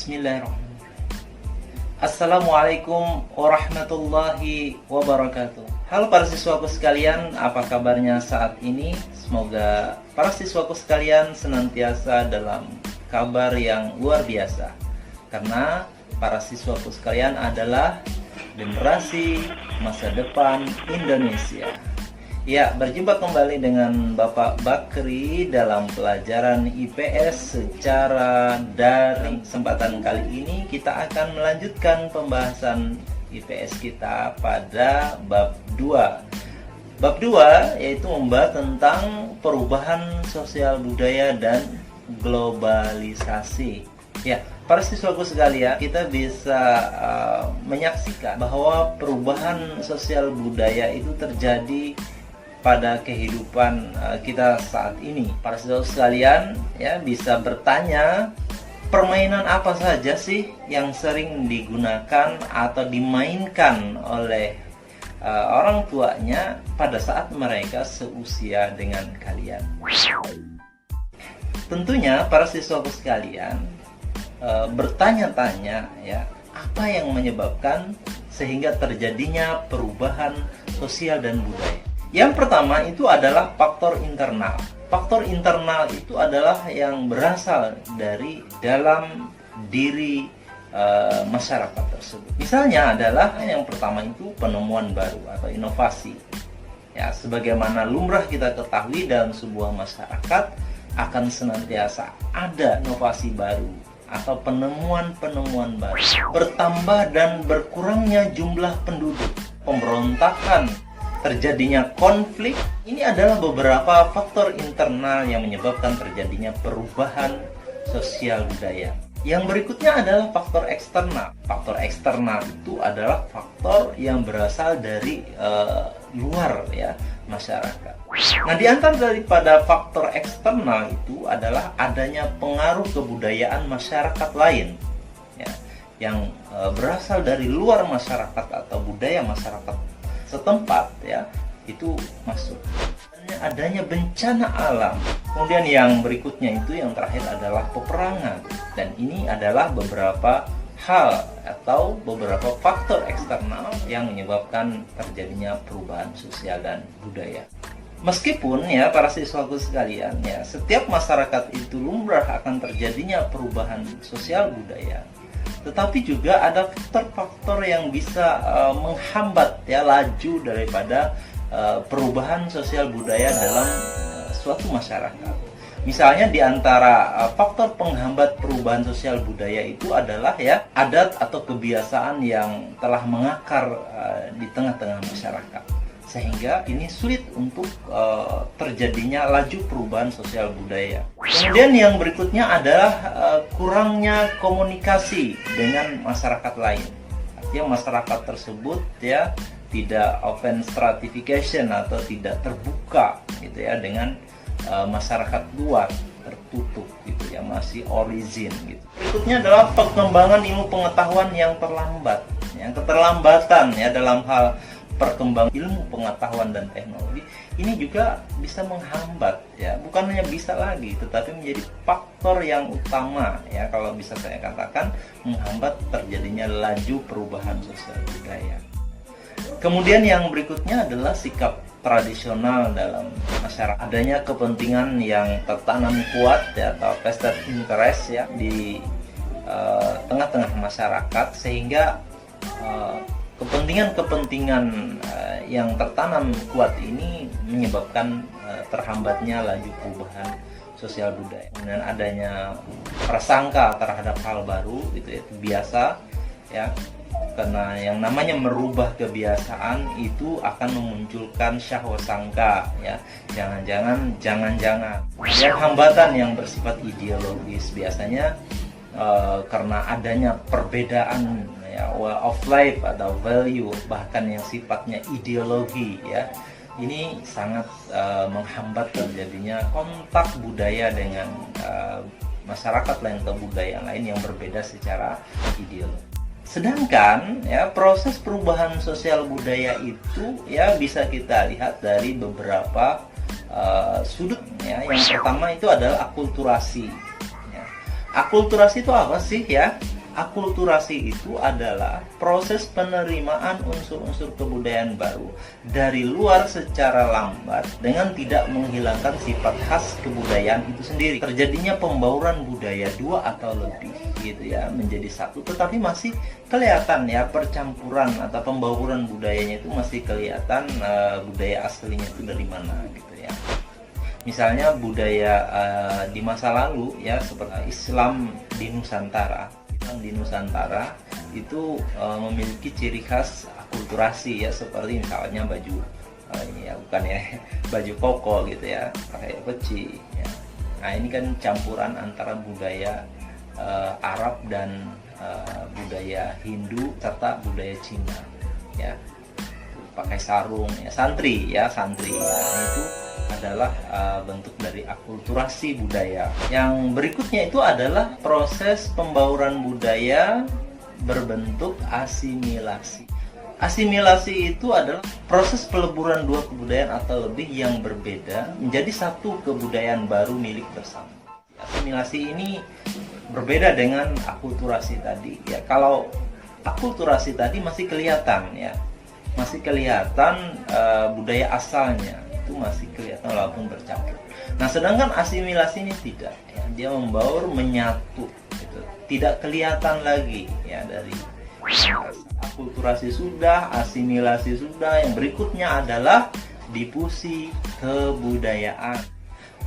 Bismillahirrahmanirrahim. Assalamualaikum warahmatullahi wabarakatuh. Halo para siswaku sekalian, apa kabarnya saat ini? Semoga para siswaku sekalian senantiasa dalam kabar yang luar biasa. Karena para siswaku sekalian adalah generasi masa depan Indonesia. Ya, berjumpa kembali dengan Bapak Bakri dalam pelajaran IPS secara daring. Kesempatan kali ini kita akan melanjutkan pembahasan IPS kita pada bab 2. Bab 2 yaitu membahas tentang perubahan sosial budaya dan globalisasi. Ya, para siswaku sekalian, kita bisa menyaksikan bahwa perubahan sosial budaya itu terjadi pada kehidupan kita saat ini. Para siswa sekalian ya bisa bertanya, permainan apa saja sih yang sering digunakan atau dimainkan oleh orang tuanya pada saat mereka seusia dengan kalian? Tentunya para siswaku sekalian bertanya-tanya ya, apa yang menyebabkan sehingga terjadinya perubahan sosial dan budaya? Yang pertama itu adalah faktor internal. Faktor internal itu adalah yang berasal dari dalam diri masyarakat tersebut. Misalnya adalah yang pertama itu penemuan baru atau inovasi. Ya, sebagaimana lumrah kita ketahui dalam sebuah masyarakat akan senantiasa ada inovasi baru atau penemuan-penemuan baru. Bertambah dan berkurangnya jumlah penduduk, pemberontakan, terjadinya konflik, ini adalah beberapa faktor internal yang menyebabkan terjadinya perubahan sosial budaya. Yang berikutnya adalah faktor eksternal. Faktor eksternal itu adalah faktor yang berasal dari luar ya masyarakat. Nah, di antara daripada faktor eksternal itu adalah adanya pengaruh kebudayaan masyarakat lain ya, yang berasal dari luar masyarakat atau budaya masyarakat setempat ya, itu masuk. Adanya bencana alam. Kemudian yang berikutnya itu yang terakhir adalah peperangan. Dan ini adalah beberapa hal atau beberapa faktor eksternal yang menyebabkan terjadinya perubahan sosial dan budaya. Meskipun ya para siswaku sekalian ya, setiap masyarakat itu lumrah akan terjadinya perubahan sosial budaya, tetapi juga ada faktor-faktor yang bisa menghambat ya laju daripada perubahan sosial budaya dalam suatu masyarakat. Misalnya di antara faktor penghambat perubahan sosial budaya itu adalah ya adat atau kebiasaan yang telah mengakar di tengah-tengah masyarakat, sehingga ini sulit untuk terjadinya laju perubahan sosial budaya. Kemudian yang berikutnya adalah kurangnya komunikasi dengan masyarakat lain. Artinya masyarakat tersebut ya tidak open stratification atau tidak terbuka gitu ya dengan masyarakat luar, tertutup gitu ya, masih origin gitu. Berikutnya adalah perkembangan ilmu pengetahuan yang terlambat. Yang keterlambatan ya dalam hal perkembangan ilmu pengetahuan dan teknologi ini juga bisa menghambat ya, bukan hanya bisa lagi tetapi menjadi faktor yang utama ya, kalau bisa saya katakan menghambat terjadinya laju perubahan sosial budaya. Kemudian yang berikutnya adalah sikap tradisional dalam masyarakat. Adanya kepentingan yang tertanam kuat ya, atau vested interest ya di tengah-tengah masyarakat, sehingga kepentingan-kepentingan yang tertanam kuat ini menyebabkan terhambatnya laju perubahan sosial budaya. Kemudian adanya prasangka terhadap hal baru itu biasa ya, karena yang namanya merubah kebiasaan itu akan memunculkan syahwasangka ya, jangan-jangan ya, hambatan yang bersifat ideologis biasanya karena adanya perbedaan ya, way of life atau value, bahkan yang sifatnya ideologi ya, ini sangat menghambat terjadinya kontak budaya dengan masyarakat lain atau budaya lain yang berbeda secara ideologi. Sedangkan ya proses perubahan sosial budaya itu ya bisa kita lihat dari beberapa sudut ya. Yang pertama itu adalah akulturasi ya. Akulturasi itu apa sih ya? Akulturasi itu adalah proses penerimaan unsur-unsur kebudayaan baru dari luar secara lambat dengan tidak menghilangkan sifat khas kebudayaan itu sendiri. Terjadinya pembauran budaya dua atau lebih gitu ya menjadi satu, tetapi masih kelihatan ya percampuran atau pembauran budayanya itu masih kelihatan budaya aslinya itu dari mana gitu ya. Misalnya budaya di masa lalu ya seperti Islam di Nusantara. Di Nusantara itu memiliki ciri khas akulturasi ya seperti misalnya baju ini ya bukan ya baju koko gitu ya pakai peci ya. Nah ini kan campuran antara budaya Arab dan budaya Hindu serta budaya Cina ya, pakai sarung ya, santri ya nah, itu adalah bentuk dari akulturasi budaya. Yang berikutnya itu adalah proses pembauran budaya berbentuk asimilasi. Asimilasi itu adalah proses peleburan dua kebudayaan atau lebih yang berbeda menjadi satu kebudayaan baru milik bersama. Asimilasi ini berbeda dengan akulturasi tadi ya. Kalau akulturasi tadi masih kelihatan ya, masih kelihatan budaya asalnya itu masih kelihatan walaupun bercampur. Nah, sedangkan asimilasi ini tidak, ya, dia membaur menyatu, gitu. Tidak kelihatan lagi ya dari akulturasi sudah, asimilasi sudah. Yang berikutnya adalah difusi kebudayaan.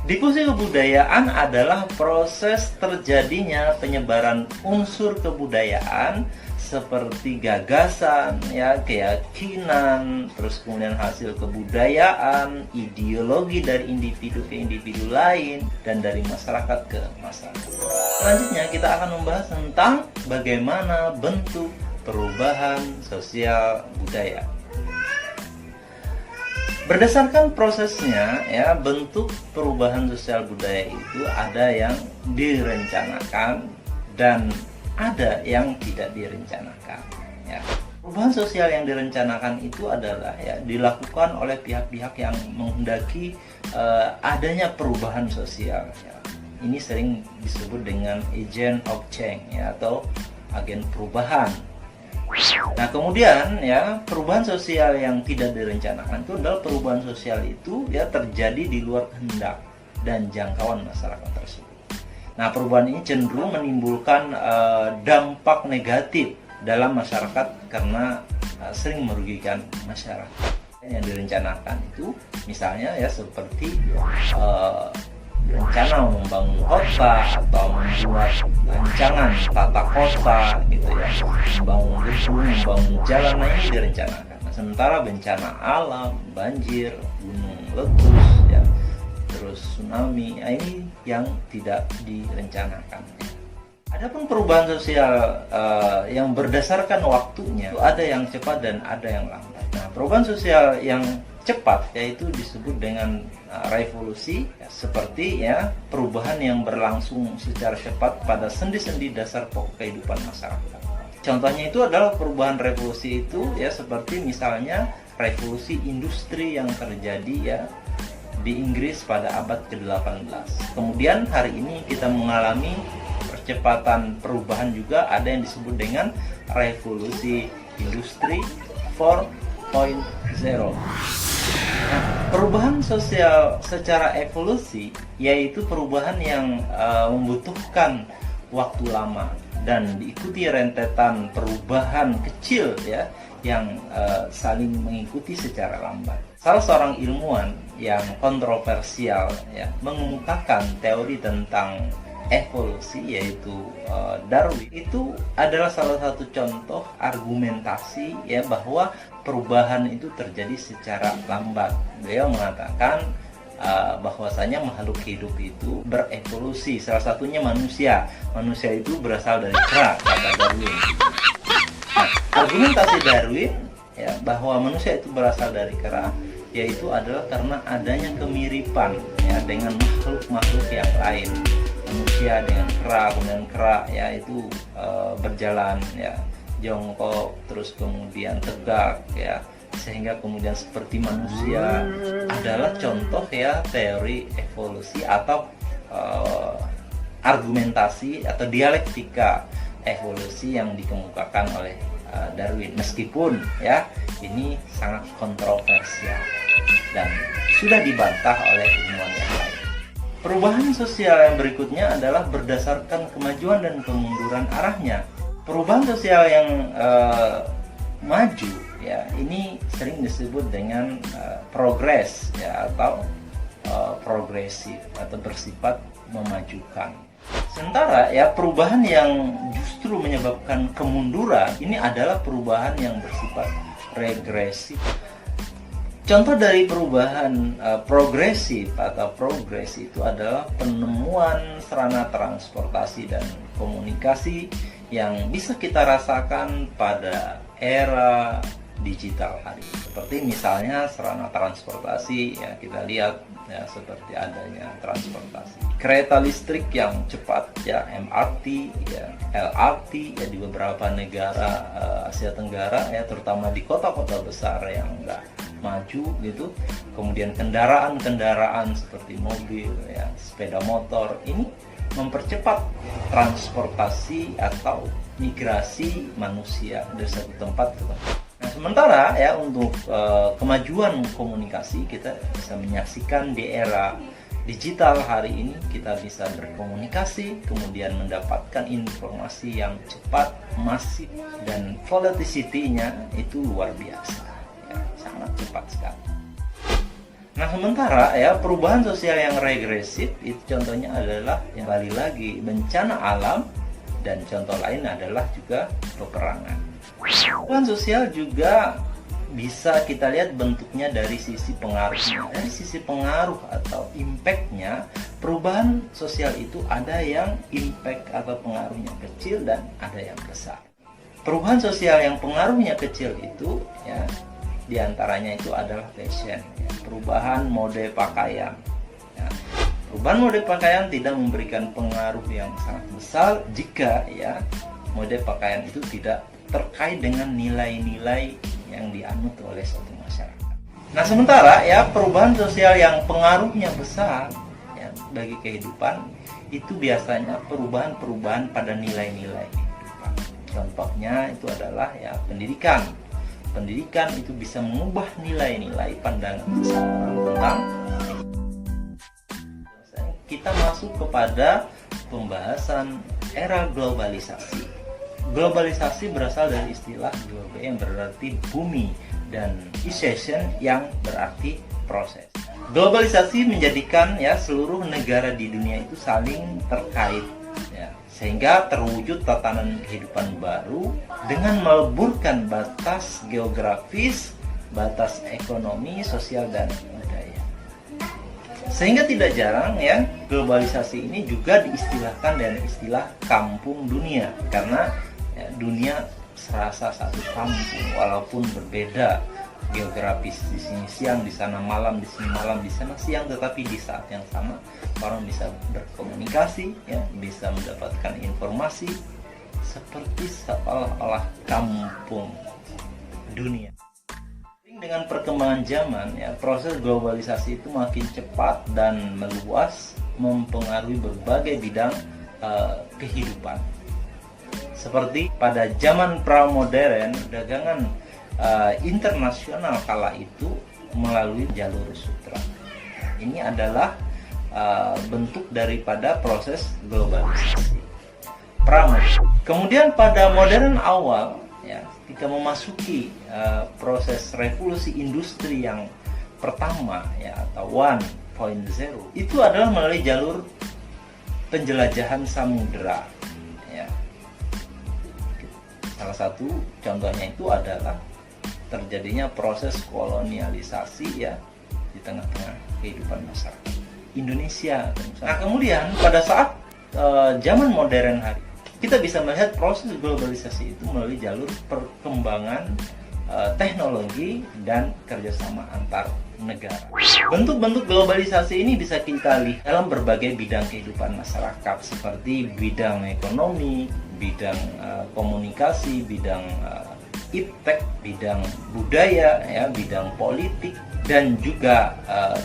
Difusi kebudayaan adalah proses terjadinya penyebaran unsur kebudayaan seperti gagasan, ya, keyakinan, terus kemudian hasil kebudayaan, ideologi dari individu ke individu lain, dan dari masyarakat ke masyarakat. Selanjutnya kita akan membahas tentang bagaimana bentuk perubahan sosial budaya. Berdasarkan prosesnya, ya, bentuk perubahan sosial budaya itu ada yang direncanakan dan ada yang tidak direncanakan ya. Perubahan sosial yang direncanakan itu adalah ya dilakukan oleh pihak-pihak yang menghendaki adanya perubahan sosial ya. Ini sering disebut dengan agent of change ya, atau agen perubahan. Nah, kemudian ya perubahan sosial yang tidak direncanakan itu adalah perubahan sosial itu ya terjadi di luar kehendak dan jangkauan masyarakat tersebut. Nah, perubahan ini cenderung menimbulkan dampak negatif dalam masyarakat karena sering merugikan masyarakat. Yang direncanakan itu misalnya ya seperti rencana membangun kota atau membuat rancangan tata kota gitu ya, membangun gedung, membangun jalan, nah ini direncanakan. Nah, sementara bencana alam, banjir, gunung letus ya, terus tsunami, nah ini yang tidak direncanakan. Adapun perubahan sosial yang berdasarkan waktunya, itu ada yang cepat dan ada yang lambat. Nah, perubahan sosial yang cepat yaitu disebut dengan revolusi ya, seperti ya perubahan yang berlangsung secara cepat pada sendi-sendi dasar pokok kehidupan masyarakat. Contohnya itu adalah perubahan revolusi itu ya seperti misalnya revolusi industri yang terjadi ya di Inggris pada abad ke-18. Kemudian hari ini kita mengalami percepatan perubahan juga, ada yang disebut dengan revolusi industri 4.0. Nah, perubahan sosial secara evolusi yaitu perubahan yang membutuhkan waktu lama dan diikuti rentetan perubahan kecil ya yang saling mengikuti secara lambat. Salah seorang ilmuwan yang kontroversial ya mengemukakan teori tentang evolusi yaitu Darwin, itu adalah salah satu contoh argumentasi ya bahwa perubahan itu terjadi secara lambat. Beliau mengatakan bahwasanya makhluk hidup itu berevolusi, salah satunya manusia. Manusia itu berasal dari kera, kata Darwin. Nah, argumentasi Darwin ya bahwa manusia itu berasal dari kera yaitu adalah karena adanya kemiripan ya dengan makhluk-makhluk yang lain. Manusia dengan kera, kemudian kera ya itu berjalan ya jongkok, terus kemudian tegak ya, sehingga kemudian seperti manusia, adalah contoh ya teori evolusi atau argumentasi atau dialektika evolusi yang dikemukakan oleh Darwin, meskipun ya ini sangat kontroversial dan sudah dibantah oleh ilmuwan yang lain. Perubahan sosial yang berikutnya adalah berdasarkan kemajuan dan kemunduran arahnya. Perubahan sosial yang maju ya ini sering disebut dengan progres ya, atau progresif atau bersifat memajukan. Sementara ya perubahan yang justru menyebabkan kemunduran ini adalah perubahan yang bersifat regresif. Contoh dari perubahan progresif atau progres itu adalah penemuan sarana transportasi dan komunikasi yang bisa kita rasakan pada era digital hari ini. Seperti misalnya sarana transportasi ya, kita lihat ya, seperti adanya transportasi kereta listrik yang cepat ya, MRT ya, LRT ya, di beberapa negara Asia Tenggara ya, terutama di kota-kota besar yang enggak maju gitu. Kemudian kendaraan-kendaraan seperti mobil ya, sepeda motor ini mempercepat transportasi atau migrasi manusia dari satu tempat ke tempat. Nah, sementara ya untuk kemajuan komunikasi, kita bisa menyaksikan di era digital hari ini kita bisa berkomunikasi, kemudian mendapatkan informasi yang cepat, masif, dan volatility-nya itu luar biasa, ya, sangat cepat sekali. Nah, sementara ya perubahan sosial yang regresif itu contohnya adalah yang kembali lagi bencana alam, dan contoh lain adalah juga peperangan. Perubahan sosial juga bisa kita lihat bentuknya dari sisi pengaruhnya. Dari sisi pengaruh atau impact-nya, perubahan sosial itu ada yang impact atau pengaruhnya kecil dan ada yang besar. Perubahan sosial yang pengaruhnya kecil itu ya diantaranya itu adalah fashion, ya, perubahan mode pakaian. Ya, perubahan mode pakaian tidak memberikan pengaruh yang sangat besar jika ya mode pakaian itu tidak terkait dengan nilai-nilai yang dianut oleh suatu masyarakat. Nah, sementara ya perubahan sosial yang pengaruhnya besar ya, bagi kehidupan itu biasanya perubahan-perubahan pada nilai-nilai kehidupan. Contohnya itu adalah ya pendidikan. Pendidikan itu bisa mengubah nilai-nilai pandangan seseorang tentang kita masuk kepada pembahasan era globalisasi. Globalisasi berasal dari istilah globe yang berarti bumi dan isation yang berarti proses. Globalisasi menjadikan ya seluruh negara di dunia itu saling terkait ya, sehingga terwujud tatanan kehidupan baru dengan meleburkan batas geografis, batas ekonomi, sosial, dan budaya. Sehingga tidak jarang ya globalisasi ini juga diistilahkan dengan istilah kampung dunia, karena ya, dunia serasa satu kampung walaupun berbeda geografis, di sini siang, di sana malam, di sini malam, di sana siang, tetapi di saat yang sama orang bisa berkomunikasi ya, bisa mendapatkan informasi seperti seolah-olah kampung dunia. Dengan perkembangan zaman ya, proses globalisasi itu makin cepat dan meluas, mempengaruhi berbagai bidang kehidupan. Seperti pada zaman pra-modern, dagangan internasional kala itu melalui jalur sutra. Ini adalah bentuk daripada proses globalisasi pra-modern. Kemudian pada modern awal ya, ketika memasuki proses revolusi industri yang pertama ya, atau 1.0, itu adalah melalui jalur penjelajahan samudera ya. Salah satu contohnya itu adalah terjadinya proses kolonialisasi ya di tengah-tengah kehidupan masyarakat Indonesia. Nah, kemudian pada saat zaman modern hari, kita bisa melihat proses globalisasi itu melalui jalur perkembangan teknologi dan kerjasama antar negara. Bentuk-bentuk globalisasi ini bisa kita lihat dalam berbagai bidang kehidupan masyarakat, seperti bidang ekonomi, bidang komunikasi, bidang iptek, bidang budaya, ya, bidang politik, dan juga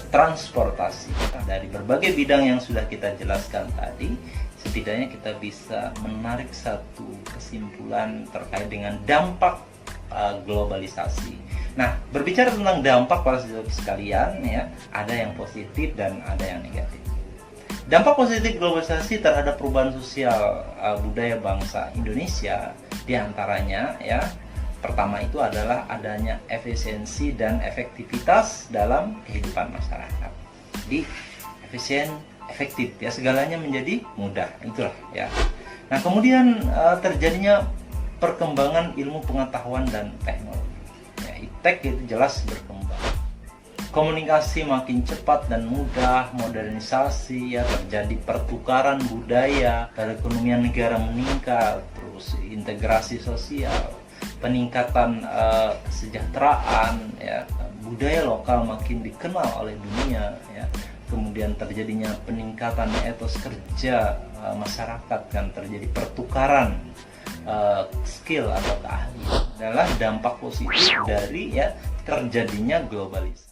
transportasi. Dari berbagai bidang yang sudah kita jelaskan tadi, setidaknya kita bisa menarik satu kesimpulan terkait dengan dampak globalisasi. Nah, berbicara tentang dampak para siswa sekalian, ya, ada yang positif dan ada yang negatif. Dampak positif globalisasi terhadap perubahan sosial budaya bangsa Indonesia diantaranya, ya, pertama itu adalah adanya efisiensi dan efektivitas dalam kehidupan masyarakat. Jadi efisien, efektif, ya, segalanya menjadi mudah, itulah, ya. Nah, kemudian terjadinya perkembangan ilmu pengetahuan dan teknologi. Ya, iptek itu jelas berkembang. Komunikasi makin cepat dan mudah, modernisasi, ya, terjadi pertukaran budaya, perekonomian negara meningkat, terus integrasi sosial, peningkatan kesejahteraan, ya, budaya lokal makin dikenal oleh dunia, ya. Kemudian terjadinya peningkatan etos kerja masyarakat, kan, terjadi pertukaran skill atau keahlian, adalah dampak positif dari, ya, terjadinya globalisasi.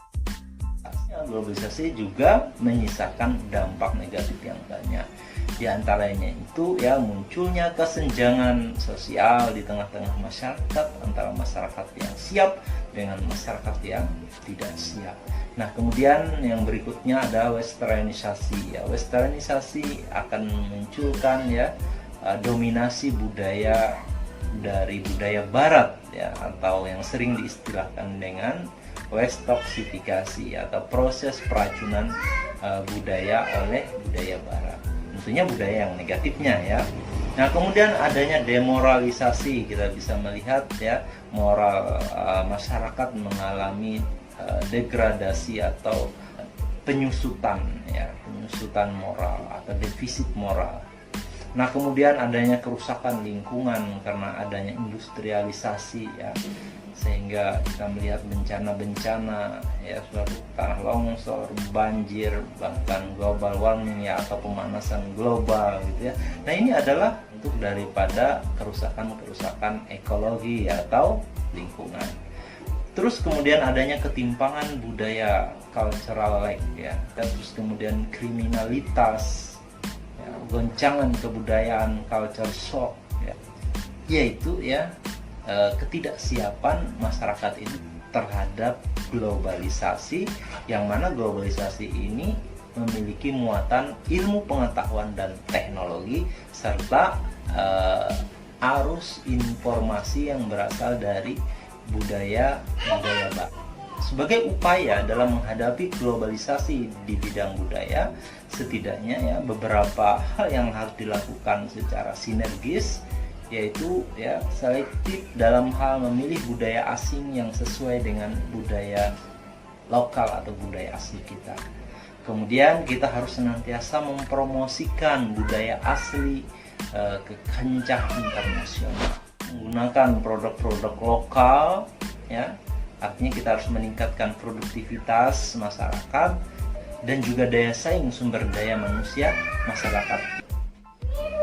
Globalisasi juga menyisakan dampak negatif yang banyak. Di antaranya itu, ya, munculnya kesenjangan sosial di tengah-tengah masyarakat, antara masyarakat yang siap dengan masyarakat yang tidak siap. Nah, kemudian yang berikutnya ada westernisasi. Ya, westernisasi akan memunculkan, ya, dominasi budaya dari budaya barat, ya, atau yang sering diistilahkan dengan westoksifikasi atau proses peracunan budaya oleh budaya barat. Tentunya budaya yang negatifnya, ya. Nah, kemudian adanya demoralisasi, kita bisa melihat, ya, moral masyarakat mengalami degradasi atau penyusutan, ya, penyusutan moral atau defisit moral. Nah, kemudian adanya kerusakan lingkungan karena adanya industrialisasi, ya, sehingga kita melihat bencana-bencana, ya, suatu tanah longsor, banjir, bahkan global warming, ya, atau pemanasan global, gitu, ya. Nah, ini adalah untuk daripada kerusakan-kerusakan ekologi atau lingkungan. Terus kemudian adanya ketimpangan budaya, cultural lag, ya, dan terus kemudian kriminalitas, ya, goncangan kebudayaan, culture shock, ya, yaitu, ya, ketidaksiapan masyarakat ini terhadap globalisasi, yang mana globalisasi ini memiliki muatan ilmu pengetahuan dan teknologi serta arus informasi yang berasal dari budaya barat. Sebagai upaya dalam menghadapi globalisasi di bidang budaya, setidaknya, ya, beberapa hal yang harus dilakukan secara sinergis, yaitu, ya, selektif dalam hal memilih budaya asing yang sesuai dengan budaya lokal atau budaya asli kita. Kemudian kita harus senantiasa mempromosikan budaya asli ke kancah internasional, menggunakan produk-produk lokal, ya, artinya kita harus meningkatkan produktivitas masyarakat dan juga daya saing sumber daya manusia masyarakat.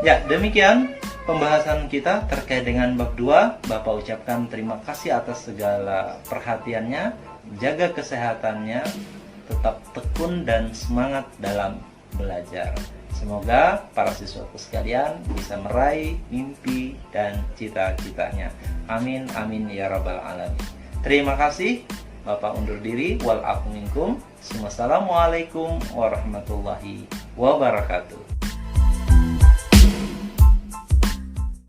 Ya, demikian pembahasan kita terkait dengan bab 2. Bapak ucapkan terima kasih atas segala perhatiannya, jaga kesehatannya, tetap tekun dan semangat dalam belajar. Semoga para siswaku sekalian bisa meraih mimpi dan cita-citanya. Amin, amin, ya rabbal alamin. Terima kasih. Bapak undur diri. Wal afu minkum. Wassalamualaikum warahmatullahi wabarakatuh.